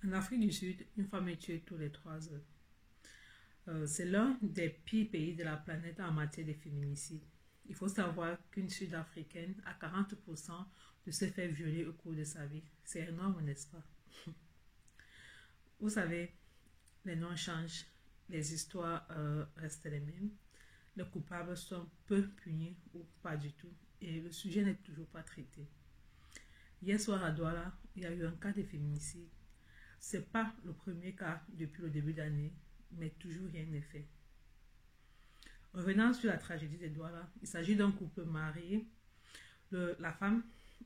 En Afrique du Sud, une femme est tuée tous les 3 heures. C'est l'un des pires pays de la planète en matière de féminicide. Il faut savoir qu'une Sud-Africaine a 40% de se faire violer au cours de sa vie. C'est énorme, n'est-ce pas? Vous savez, les noms changent, les histoires restent les mêmes. Les coupables sont peu punis ou pas du tout. Et le sujet n'est toujours pas traité. Hier soir à Douala, il y a eu un cas de féminicide. C'est pas le premier cas depuis le début d'année, mais toujours rien n'est fait. Revenant sur la tragédie de Douala, il s'agit d'un couple marié. La femme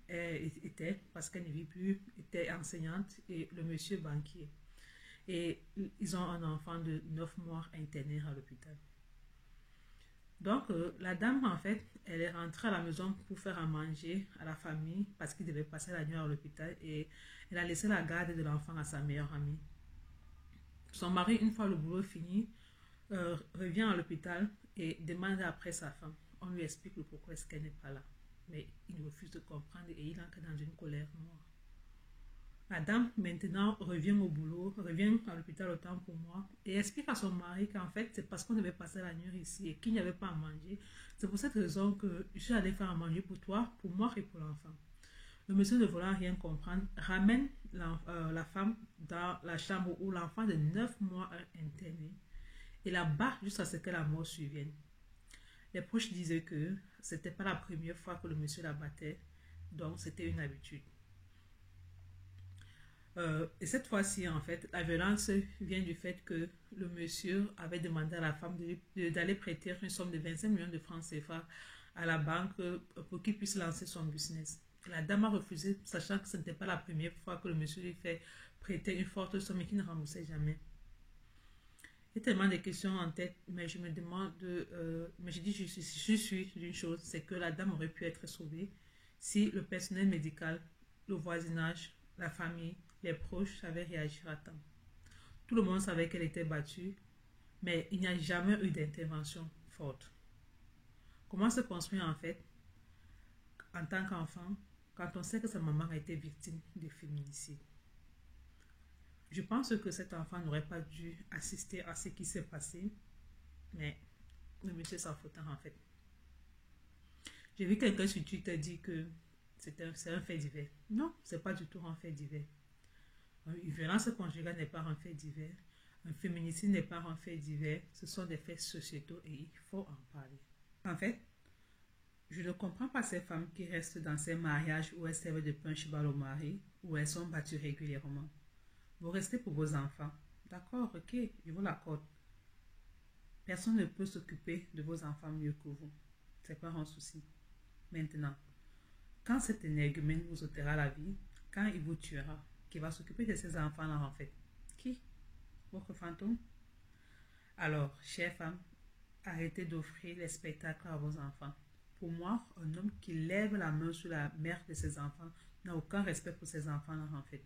était, parce qu'elle ne vit plus, était enseignante et le monsieur banquier. Et ils ont un enfant de 9 mois interné à l'hôpital. Donc, la dame, en fait, elle est rentrée à la maison pour faire à manger à la famille parce qu'il devait passer la nuit à l'hôpital et elle a laissé la garde de l'enfant à sa meilleure amie. Son mari, une fois le boulot fini, revient à l'hôpital et demande après sa femme. On lui explique le pourquoi est-ce qu'elle n'est pas là. Mais il refuse de comprendre et il entre dans une colère noire. La dame, maintenant, revient au boulot, revient à l'hôpital autant pour moi, et explique à son mari qu'en fait, c'est parce qu'on devait passer la nuit ici et qu'il n'y avait pas à manger. C'est pour cette raison que je suis allée faire à manger pour toi, pour moi et pour l'enfant. Le monsieur, ne voulant rien comprendre, ramène la femme dans la chambre où l'enfant de 9 mois est interné et la bat jusqu'à ce que la mort survienne. Les proches disaient que c'était pas la première fois que le monsieur la battait, donc c'était une habitude. Et cette fois-ci, en fait, la violence vient du fait que le monsieur avait demandé à la femme d'aller prêter une somme de 25 millions de francs CFA à la banque pour qu'il puisse lancer son business. Et la dame a refusé, sachant que ce n'était pas la première fois que le monsieur lui fait prêter une forte somme et qu'il ne remboursait jamais. J'ai tellement de questions en tête, mais je me demande, mais je dis, je suis d'une chose, c'est que la dame aurait pu être sauvée si le personnel médical, le voisinage, la famille, les proches savaient réagir à temps. Tout le monde savait qu'elle était battue, mais il n'y a jamais eu d'intervention forte. Comment se construire en fait, en tant qu'enfant, quand on sait que sa maman a été victime de féminicide? Je pense que cet enfant n'aurait pas dû assister à ce qui s'est passé, mais le monsieur s'en foutait en fait. J'ai vu quelqu'un sur Twitter dire que c'est un fait divers. Non, c'est pas du tout un fait divers. Une violence conjugale n'est pas un fait divers. Un féminicide n'est pas un fait divers. Ce sont des faits sociétaux et il faut en parler. En fait, je ne comprends pas ces femmes qui restent dans ces mariages où elles servent de punch-ball au mari, où elles sont battues régulièrement. Vous restez pour vos enfants. D'accord, ok, je vous l'accorde. Personne ne peut s'occuper de vos enfants mieux que vous. C'est pas un souci. Maintenant, quand cet énergumène vous ôtera la vie, quand il vous tuera, qui va s'occuper de ces enfants-là en fait? Qui? Votre fantôme? Alors, chères femmes, arrêtez d'offrir les spectacles à vos enfants. Pour moi, un homme qui lève la main sur la mère de ses enfants n'a aucun respect pour ses enfants-là en fait.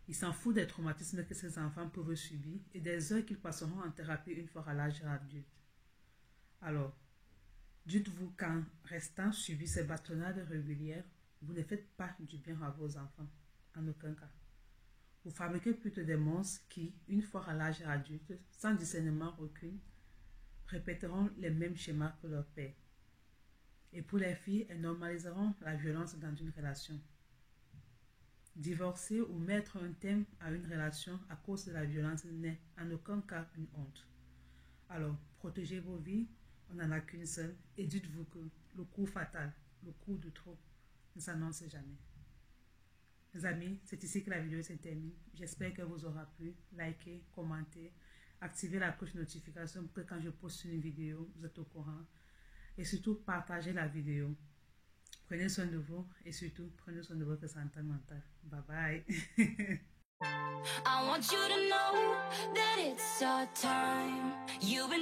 Il s'en fout des traumatismes que ses enfants peuvent subir et des heures qu'ils passeront en thérapie une fois à l'âge adulte. Alors, dites-vous qu'en restant suivi ces bastonnades régulières, vous ne faites pas du bien à vos enfants, en aucun cas. Vous fabriquez plutôt des monstres qui, une fois à l'âge adulte, sans discernement aucun, répéteront les mêmes schémas que leur père. Et pour les filles, elles normaliseront la violence dans une relation. Divorcer ou mettre un terme à une relation à cause de la violence n'est en aucun cas une honte. Alors, protégez vos vies, on n'en a qu'une seule, et dites-vous que le coup fatal, le coup de trop, ne s'annonce jamais. Les amis, c'est ici que la vidéo se termine. J'espère qu'elle vous aura plu. Likez, commentez, activez la cloche de notification pour que quand je poste une vidéo, vous êtes au courant. Et surtout, partagez la vidéo. Prenez soin de vous et surtout, prenez soin de votre santé mentale. Bye bye. I want you to know that it's our time. You've been